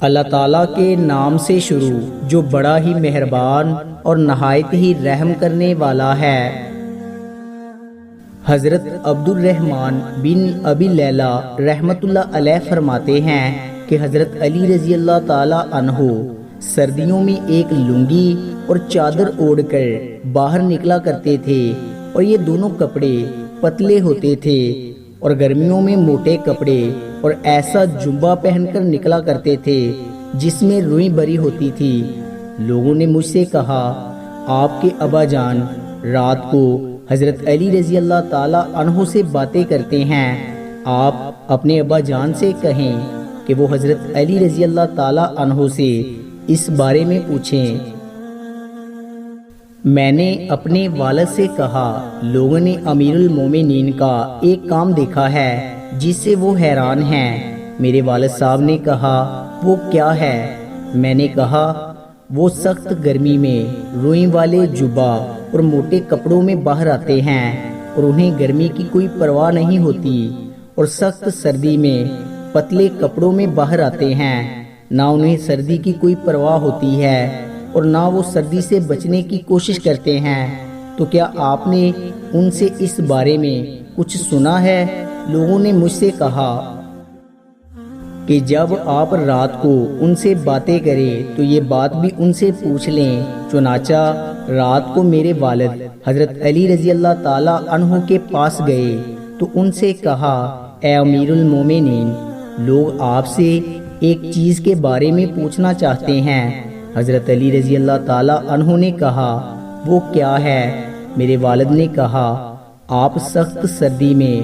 اللہ تعالیٰ کے نام سے شروع جو بڑا ہی مہربان اور نہایت ہی رحم کرنے والا ہے۔ حضرت عبد الرحمن بن ابی لیلہ رحمۃ اللہ علیہ فرماتے ہیں کہ حضرت علی رضی اللہ تعالیٰ عنہ سردیوں میں ایک لنگی اور چادر اوڑھ کر باہر نکلا کرتے تھے، اور یہ دونوں کپڑے پتلے ہوتے تھے، اور گرمیوں میں موٹے کپڑے اور ایسا جبہ پہن کر نکلا کرتے تھے جس میں روئی بری ہوتی تھی۔ لوگوں نے مجھ سے کہا، آپ کے ابا جان رات کو حضرت علی رضی اللہ تعالیٰ عنہ سے باتیں کرتے ہیں، آپ اپنے ابا جان سے کہیں کہ وہ حضرت علی رضی اللہ تعالیٰ عنہ سے اس بارے میں پوچھیں۔ میں نے اپنے والد سے کہا، لوگوں نے امیر المومنین کا ایک کام دیکھا ہے جس سے وہ حیران ہیں۔ میرے والد صاحب نے کہا، وہ کیا ہے؟ میں نے کہا، وہ سخت گرمی میں روئی والے جبہ اور موٹے کپڑوں میں باہر آتے ہیں، اور انہیں گرمی کی کوئی پرواہ نہیں ہوتی، اور سخت سردی میں پتلے کپڑوں میں باہر آتے ہیں، نہ انہیں سردی کی کوئی پرواہ ہوتی ہے اور نہ وہ سردی سے بچنے کی کوشش کرتے ہیں۔ تو کیا آپ نے ان سے اس بارے میں کچھ سنا ہے؟ لوگوں نے مجھ سے کہا کہ جب آپ رات کو ان سے باتیں کریں تو یہ بات بھی ان سے پوچھ لیں۔ چنانچہ رات کو میرے والد حضرت علی رضی اللہ تعالیٰ عنہ کے پاس گئے تو ان سے کہا، اے امیر المومنین، لوگ آپ سے ایک چیز کے بارے میں پوچھنا چاہتے ہیں۔ حضرت علی رضی اللہ تعالیٰ عنہ نے کہا، وہ کیا ہے؟ میرے والد نے کہا، آپ سخت سردی میں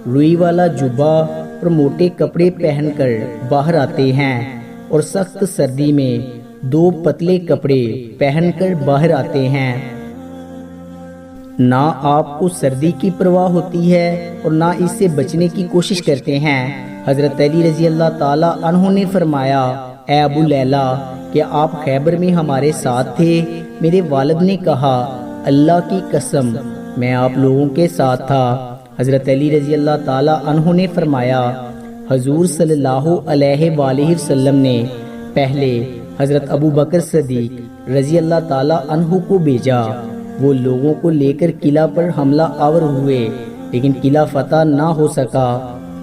روئی والا جبہ اور موٹے کپڑے پہن کر باہر آتے ہیں، اور سخت سردی میں دو پتلے کپڑے پہن کر باہر آتے ہیں، نہ آپ کو سردی کی پرواہ ہوتی ہے اور نہ اس سے بچنے کی کوشش کرتے ہیں۔ حضرت علی رضی اللہ تعالیٰ عنہ نے فرمایا، اے ابو لیلہ، کیا آپ خیبر میں ہمارے ساتھ تھے؟ میرے والد نے کہا، اللہ کی قسم میں آپ لوگوں کے ساتھ تھا۔ حضرت علی رضی اللہ تعالیٰ عنہ نے فرمایا، حضور صلی اللہ علیہ وآلہ وسلم نے پہلے حضرت ابو بکر صدیق رضی اللہ تعالیٰ عنہ کو بھیجا۔ وہ لوگوں کو لے کر قلعہ پر حملہ آور ہوئے، لیکن قلعہ فتح نہ ہو سکا،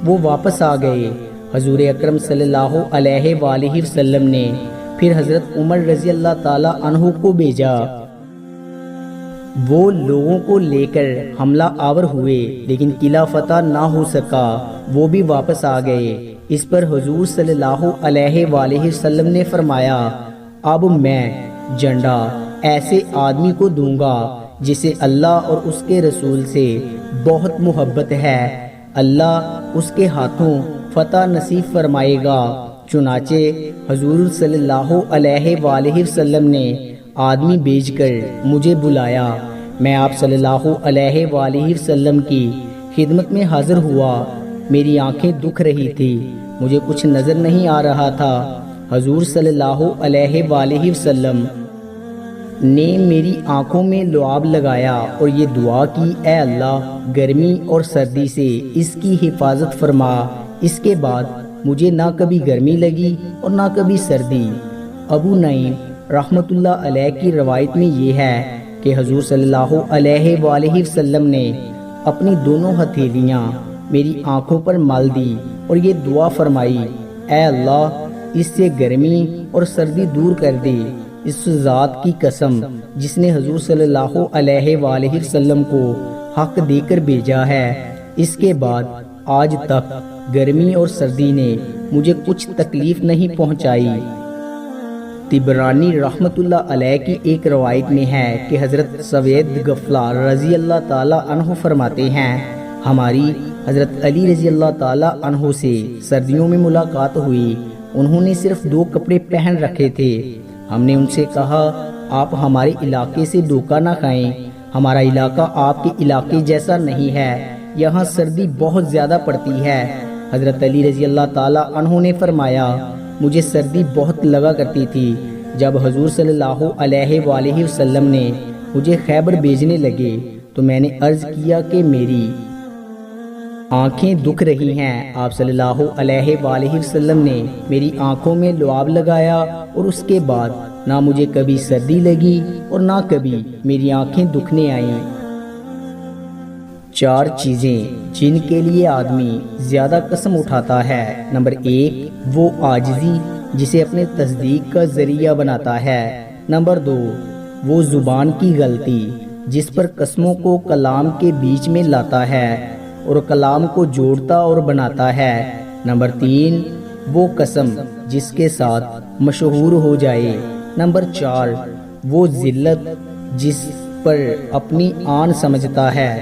وہ واپس آ گئے۔ حضور اکرم صلی اللہ علیہ وآلہ وسلم نے پھر حضرت عمر رضی اللہ تعالیٰ عنہ کو بھیجا۔ وہ لوگوں کو لے کر حملہ آور ہوئے، لیکن قلعہ فتح نہ ہو سکا، وہ بھی واپس آ گئے۔ اس پر حضور صلی اللہ علیہ وآلہ وسلم نے فرمایا، اب میں جھنڈا ایسے آدمی کو دوں گا جسے اللہ اور اس کے رسول سے بہت محبت ہے، اللہ اس کے ہاتھوں فتح نصیب فرمائے گا۔ چنانچہ حضور صلی اللہ علیہ وآلہ وسلم نے آدمی بھیج کر مجھے بلایا۔ میں آپ صلی اللہ علیہ وآلہ وسلم کی خدمت میں حاضر ہوا۔ میری آنکھیں دکھ رہی تھی، مجھے کچھ نظر نہیں آ رہا تھا۔ حضور صلی اللہ علیہ وآلہ وسلم نے میری آنکھوں میں لعاب لگایا اور یہ دعا کی، اے اللہ، گرمی اور سردی سے اس کی حفاظت فرما۔ اس کے بعد مجھے نہ کبھی گرمی لگی اور نہ کبھی سردی۔ ابو نعیم رحمۃ اللہ علیہ کی روایت میں یہ ہے کہ حضور صلی اللہ علیہ وآلہ وسلم نے اپنی دونوں ہتھیلیاں میری آنکھوں پر مال دی اور یہ دعا فرمائی، اے اللہ، اس سے گرمی اور سردی دور کر دے۔ اس ذات کی قسم جس نے حضور صلی اللہ علیہ وآلہ وسلم کو حق دے کر بھیجا ہے، اس کے بعد آج تک گرمی اور سردی نے مجھے کچھ تکلیف نہیں پہنچائی۔ طبرانی رحمت اللہ علیہ کی ایک روایت میں ہے کہ حضرت سوید غفلہ رضی اللہ تعالیٰ عنہ فرماتے ہیں، ہماری حضرت علی رضی اللہ تعالیٰ عنہ سے سردیوں میں ملاقات ہوئی۔ انہوں نے صرف 2 کپڑے پہن رکھے تھے۔ ہم نے ان سے کہا، آپ ہمارے علاقے سے دھوکہ نہ کھائیں، ہمارا علاقہ آپ کے علاقے جیسا نہیں ہے، یہاں سردی بہت زیادہ پڑتی ہے۔ حضرت علی رضی اللہ تعالیٰ عنہ نے فرمایا، مجھے سردی بہت لگا کرتی تھی۔ جب حضور صلی اللہ علیہ وآلہ وسلم نے مجھے خیبر بھیجنے لگے تو میں نے عرض کیا کہ میری آنکھیں دکھ رہی ہیں۔ آپ صلی اللہ علیہ وآلہ وسلم نے میری آنکھوں میں لعاب لگایا اور اس کے بعد نہ مجھے کبھی سردی لگی اور نہ کبھی میری آنکھیں دکھنے آئیں۔ 4 چیزیں جن کے لیے آدمی زیادہ قسم اٹھاتا ہے۔ نمبر 1، وہ عاجزی جسے اپنے تصدیق کا ذریعہ بناتا ہے۔ نمبر 2، وہ زبان کی غلطی جس پر قسموں کو کلام کے بیچ میں لاتا ہے اور کلام کو جوڑتا اور بناتا ہے۔ نمبر 3، وہ قسم جس کے ساتھ مشہور ہو جائے۔ نمبر 4، وہ ذلت جس پر اپنی آن سمجھتا ہے۔